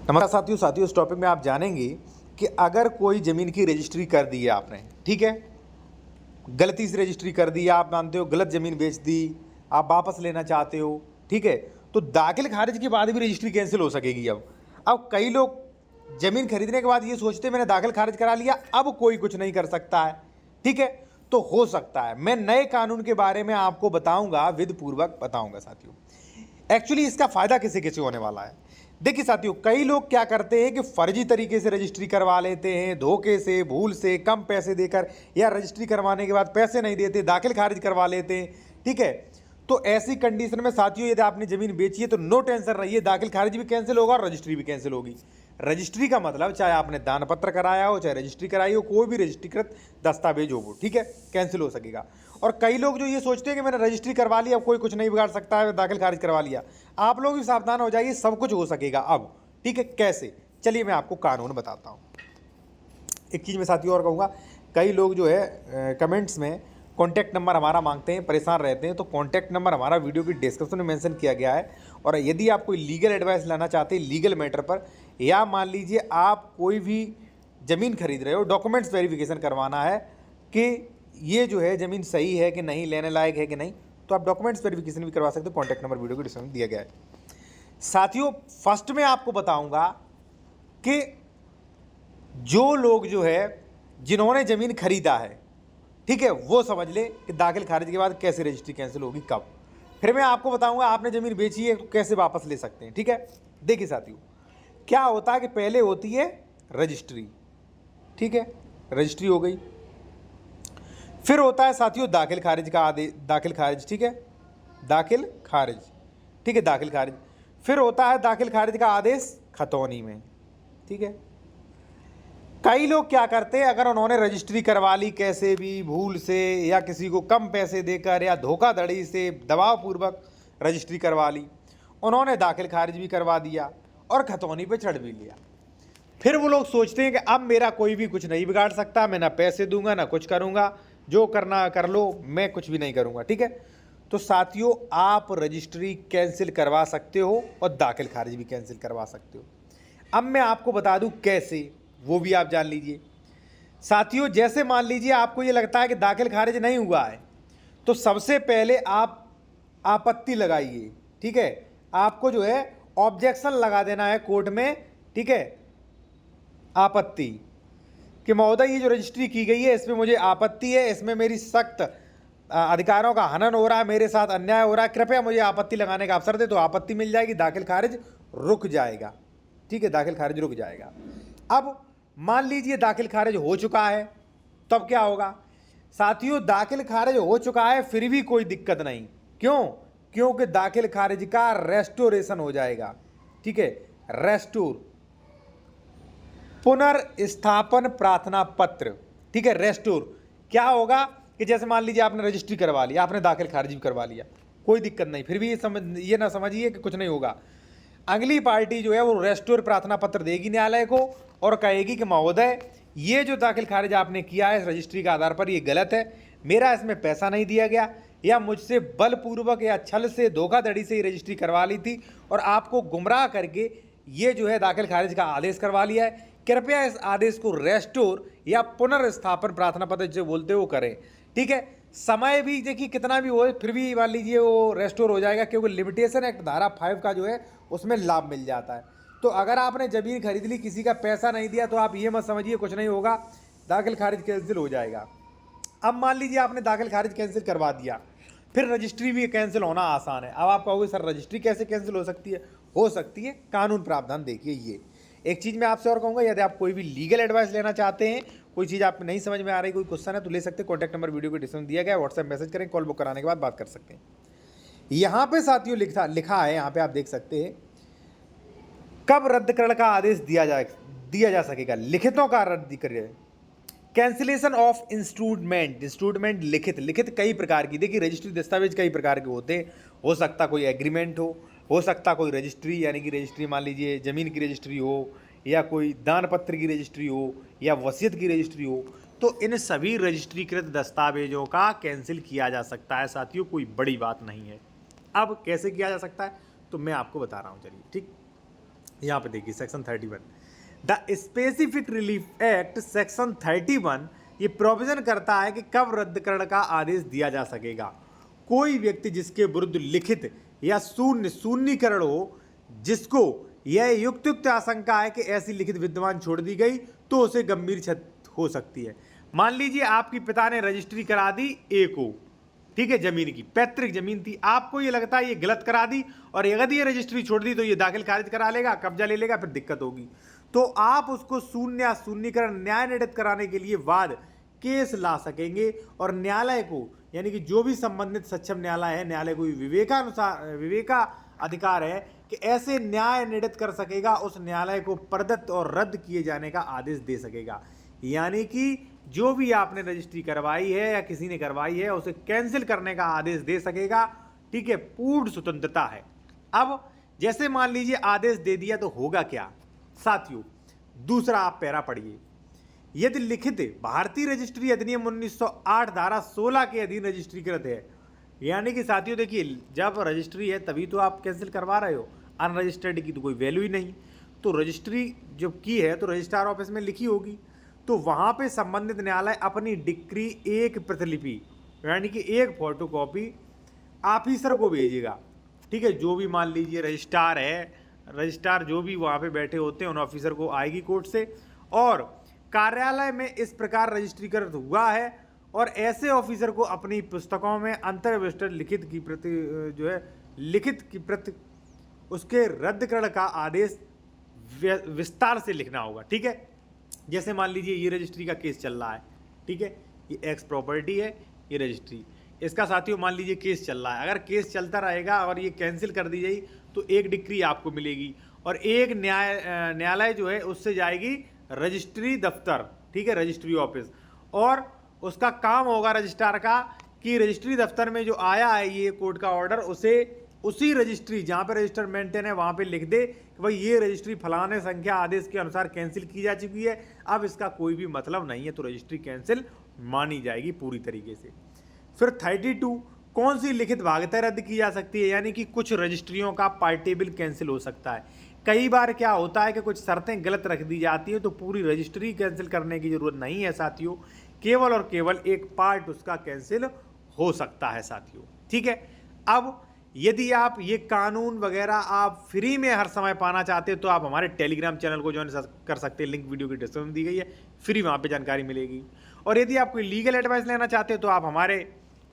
नमस्कार साथियों, इस टॉपिक में आप जानेंगे कि अगर कोई ज़मीन की रजिस्ट्री कर दी है आपने, ठीक है, गलती से रजिस्ट्री कर दी, आप मानते हो गलत ज़मीन बेच दी, आप वापस लेना चाहते हो, ठीक है, तो दाखिल खारिज के बाद भी रजिस्ट्री कैंसिल हो सकेगी। अब कई लोग ज़मीन खरीदने के बाद ये सोचते मैंने दाखिल खारिज करा लिया, अब कोई कुछ नहीं कर सकता है, ठीक है, तो हो सकता है। मैं नए कानून के बारे में आपको बताऊंगा, विधि पूर्वक बताऊंगा साथियों। एक्चुअली इसका फायदा किसे किसे होने वाला है। देखिए साथियों, कई लोग क्या करते हैं कि फर्जी तरीके से रजिस्ट्री करवा लेते हैं, धोखे से, भूल से, कम पैसे देकर, या रजिस्ट्री करवाने के बाद पैसे नहीं देते, दाखिल खारिज करवा लेते हैं, ठीक है। तो ऐसी कंडीशन में साथियों, यदि आपने जमीन बेची है तो नो टेंशन रहिए, दाखिल खारिज भी कैंसिल होगा और रजिस्ट्री भी कैंसिल होगी। रजिस्ट्री का मतलब चाहे आपने दान पत्र कराया हो, चाहे रजिस्ट्री कराई हो, कोई भी रजिस्ट्रीकृत दस्तावेज हो वो, ठीक है, कैंसिल हो सकेगा। और कई लोग जो ये सोचते हैं कि मैंने रजिस्ट्री करवा लिया, अब कोई कुछ नहीं बिगाड़ सकता है, दाखिल खारिज करवा लिया, आप लोग भी सावधान हो जाइए, सब कुछ हो सकेगा अब, ठीक है। कैसे, चलिए मैं आपको कानून बताता हूँ। एक चीज़ मैं साथियों और कहूँगा, कई लोग जो है कमेंट्स में कॉन्टैक्ट नंबर हमारा मांगते हैं, परेशान रहते हैं, तो कॉन्टैक्ट नंबर हमारा वीडियो की डिस्क्रिप्शन में मेंशन किया गया है। और यदि आप कोई लीगल एडवाइस लेना चाहते हैं लीगल मैटर पर, या मान लीजिए आप कोई भी ज़मीन खरीद रहे हो, डॉक्यूमेंट्स वेरिफिकेशन करवाना है कि ये जो है ज़मीन सही है कि नहीं, लेने लायक है कि नहीं, तो आप डॉक्यूमेंट्स वेरिफिकेशन भी करवा सकते हो। कॉन्टैक्ट नंबर वीडियो की डिस्क्रिप्शन में दिया गया है। साथियों, फर्स्ट में आपको बताऊंगा कि जो लोग जो है जिन्होंने ज़मीन खरीदा है, ठीक है, वो समझ ले कि दाखिल खारिज के बाद कैसे रजिस्ट्री कैंसिल होगी, कब। फिर मैं आपको बताऊंगा आपने ज़मीन बेची है तो कैसे वापस ले सकते हैं, ठीक है। देखिए साथियों, क्या होता है कि पहले होती है रजिस्ट्री, ठीक है, रजिस्ट्री हो गई। फिर होता है साथियों दाखिल खारिज का आदेश, दाखिल खारिज, ठीक है, दाखिल खारिज, ठीक है, दाखिल खारिज। फिर होता है दाखिल खारिज का आदेश खतौनी में, ठीक है। कई लोग क्या करते हैं, अगर उन्होंने रजिस्ट्री करवा ली कैसे भी, भूल से, या किसी को कम पैसे देकर, या धोखाधड़ी से, दबाव पूर्वक रजिस्ट्री करवा ली, उन्होंने दाखिल खारिज भी करवा दिया और खतौनी पे चढ़ भी लिया। फिर वो लोग सोचते हैं कि अब मेरा कोई भी कुछ नहीं बिगाड़ सकता, मैं ना पैसे दूंगा ना कुछ करूंगा, जो करना कर लो, मैं कुछ भी नहीं करूंगा, ठीक है। तो साथियों, आप रजिस्ट्री कैंसिल करवा सकते हो और दाखिल खारिज भी कैंसिल करवा सकते हो। अब मैं आपको बता दूं कैसे, वो भी आप जान लीजिए। साथियों, जैसे मान लीजिए आपको ये लगता है कि दाखिल खारिज नहीं हुआ है, तो सबसे पहले आप आपत्ति लगाइए, ठीक है। आपको जो है ऑब्जेक्शन लगा देना है कोर्ट में, ठीक है, आपत्ति कि महोदय ये जो रजिस्ट्री की गई है इसमें मुझे आपत्ति है, इसमें मेरी सख्त अधिकारों का हनन हो रहा है, मेरे साथ अन्याय हो रहा है, कृपया मुझे आपत्ति लगाने का अवसर दे। तो आपत्ति मिल जाएगी, दाखिल खारिज रुक जाएगा, ठीक है, दाखिल खारिज रुक जाएगा। अब मान लीजिए दाखिल खारिज हो चुका है, तब क्या होगा साथियों, दाखिल खारिज हो चुका है फिर भी कोई दिक्कत नहीं। क्यों? क्योंकि दाखिल खारिज का रेस्टोरेशन हो जाएगा, ठीक है, रेस्टोर, पुनर्स्थापन प्रार्थना पत्र, ठीक है, रेस्टोर। क्या होगा कि जैसे मान लीजिए आपने रजिस्ट्री करवा लिया, आपने दाखिल खारिज भी करवा लिया, कोई दिक्कत नहीं, फिर भी ये ना समझिए कि कुछ नहीं होगा। अगली पार्टी जो है वो रेस्टोर प्रार्थना पत्र देगी न्यायालय को और कहेगी कि महोदय ये जो दाखिल खारिज आपने किया है इस रजिस्ट्री के आधार पर ये गलत है, मेरा इसमें पैसा नहीं दिया गया, या मुझसे बलपूर्वक या छल से, धोखाधड़ी से ये रजिस्ट्री करवा ली थी और आपको गुमराह करके ये जो है दाखिल खारिज का आदेश करवा लिया है। कृपया इस आदेश को रेस्टोर या पुनर्स्थापन प्रार्थना पत्र जो बोलते वो करें, ठीक है। समय भी देखिए कितना भी हो, फिर भी मान लीजिए वो रेस्टोर हो जाएगा, क्योंकि लिमिटेशन एक्ट धारा 5 का जो है उसमें लाभ मिल जाता है। तो अगर आपने ज़मीन खरीद ली, किसी का पैसा नहीं दिया, तो आप ये मत समझिए कुछ नहीं होगा, दाखिल खारिज कैंसिल हो जाएगा। अब मान लीजिए आपने दाखिल खारिज कैंसिल करवा दिया, फिर रजिस्ट्री भी कैंसिल होना आसान है। अब आप कहोगे सर रजिस्ट्री कैसे कैंसिल हो सकती है? हो सकती है, कानून प्रावधान देखिए। ये एक चीज़ मैं आपसे और कहूँगा, यदि आप कोई भी लीगल एडवाइस लेना चाहते हैं, कोई चीज़ आप नहीं समझ में आ रही, कोई क्वेश्चन है, तो ले सकते हैं। कॉन्टैक्ट नंबर वीडियो के डिस्क्रिप्शन दिया गया है, व्हाट्सएप मैसेज करें, कॉल बुक कराने के बाद बात कर सकते हैं। यहाँ पे साथियों लिखा है, यहाँ पे आप देख सकते हैं, कब रद्दकरण का आदेश दिया जा सकेगा। लिखितों का रद्द करिए, कैंसिलेशन ऑफ इंस्ट्रूमेंट, इंस्ट्रूमेंट लिखित कई प्रकार की, देखिए रजिस्ट्री दस्तावेज कई प्रकार के होते हैं। हो सकता कोई एग्रीमेंट हो सकता कोई रजिस्ट्री, यानी कि रजिस्ट्री मान लीजिए ज़मीन की रजिस्ट्री हो, या कोई दान पत्र की रजिस्ट्री हो, या वसीयत की रजिस्ट्री हो, तो इन सभी रजिस्ट्रीकृत दस्तावेजों का कैंसिल किया जा सकता है साथियों, कोई बड़ी बात नहीं है। अब कैसे किया जा सकता है तो मैं आपको बता रहा हूँ, चलिए, ठीक। यहाँ पे देखिए section 31, the specific relief act section 31 ये प्रोविजन करता है कि कब रद्दकरण का आदेश दिया जा सकेगा। कोई व्यक्ति जिसके विरुद्ध लिखित या शून्यकरण हो, जिसको यह युक्त आशंका है कि ऐसी लिखित विद्यमान छोड़ दी गई तो उसे गंभीर क्षति हो सकती है। मान लीजिए आपके पिता ने रजिस्ट्री करा दी ए को, ठीक है, जमीन की पैतृक जमीन थी, आपको ये लगता है ये गलत करा दी और अगर ये रजिस्ट्री छोड़ दी तो ये दाखिल खारिज करा लेगा, कब्जा ले लेगा, फिर दिक्कत होगी। तो आप उसको शून्यकरण न्याय निर्णित कराने के लिए बाद केस ला सकेंगे और न्यायालय को, यानी कि जो भी संबंधित सक्षम न्यायालय है, न्यायालय को विवेका अधिकार है कि ऐसे न्याय निर्णित कर सकेगा, उस न्यायालय को प्रदत्त और रद्द किए जाने का आदेश दे सकेगा। यानी कि जो भी आपने रजिस्ट्री करवाई है या किसी ने करवाई है उसे कैंसिल करने का आदेश दे सकेगा, ठीक है, पूर्ण स्वतंत्रता है। अब जैसे मान लीजिए आदेश दे दिया तो होगा क्या साथियों, दूसरा आप पैरा पढ़िए। यदि लिखित भारतीय रजिस्ट्री अधिनियम 1908 धारा 16 के अधीन रजिस्ट्रीकृत है, यानी कि साथियों देखिए जब रजिस्ट्री है तभी तो आप कैंसिल करवा रहे हो, अनरजिस्टर्ड की तो कोई वैल्यू ही नहीं। तो रजिस्ट्री जब की है तो रजिस्ट्रार ऑफिस में लिखी होगी, तो वहाँ पे संबंधित न्यायालय अपनी डिक्री एक प्रतिलिपि यानी कि एक फोटोकॉपी ऑफिसर को भेजेगा, ठीक है, जो भी मान लीजिए रजिस्ट्रार है, रजिस्ट्रार जो भी वहाँ पे बैठे होते हैं उन ऑफिसर को आएगी कोर्ट से, और कार्यालय में इस प्रकार रजिस्ट्रीकृत हुआ है, और ऐसे ऑफिसर को अपनी पुस्तकों में अंतर्विष्ट लिखित की प्रति उसके रद्दकरण का आदेश विस्तार से लिखना होगा, ठीक है। जैसे मान लीजिए ये रजिस्ट्री का केस चल रहा है, ठीक है, ये एक्स प्रॉपर्टी है, ये रजिस्ट्री, इसका साथियों मान लीजिए केस चल रहा है। अगर केस चलता रहेगा और ये कैंसिल कर दी जाएगी तो एक डिक्री आपको मिलेगी और एक न्यायालय जो है उससे जाएगी रजिस्ट्री दफ्तर, ठीक है, रजिस्ट्री ऑफिस, और उसका काम होगा रजिस्ट्रार का कि रजिस्ट्री दफ्तर में जो आया है ये कोर्ट का ऑर्डर, उसे उसी रजिस्ट्री जहाँ पे रजिस्टर मेंटेन है वहाँ पे लिख दे कि भाई ये रजिस्ट्री फलाने संख्या आदेश के अनुसार कैंसिल की जा चुकी है, अब इसका कोई भी मतलब नहीं है, तो रजिस्ट्री कैंसिल मानी जाएगी पूरी तरीके से। फिर 32 कौन सी लिखित भागता रद्द की जा सकती है, यानी कि कुछ रजिस्ट्रियों का पार्टेबल कैंसिल हो सकता है। कई बार क्या होता है कि कुछ शर्तें गलत रख दी जाती है तो पूरी रजिस्ट्री कैंसिल करने की जरूरत नहीं है साथियों, केवल और केवल एक पार्ट उसका कैंसिल हो सकता है साथियों, ठीक है। अब यदि आप ये कानून वगैरह आप फ्री में हर समय पाना चाहते हो तो आप हमारे टेलीग्राम चैनल को ज्वाइन कर सकते हैं, लिंक वीडियो की डिस्क्रिप्शन में दी गई है, फ्री वहाँ पे जानकारी मिलेगी। और यदि आप कोई लीगल एडवाइस लेना चाहते हो तो आप हमारे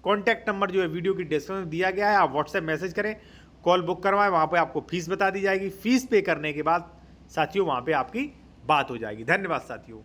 कॉन्टैक्ट नंबर जो है वीडियो की डिस्क्रिप्शन में दिया गया है, आप व्हाट्सएप मैसेज करें, कॉल बुक करवाएं, वहाँ पर आपको फीस बता दी जाएगी। फीस पे करने के बाद साथियों वहाँ पर आपकी बात हो जाएगी। धन्यवाद साथियों।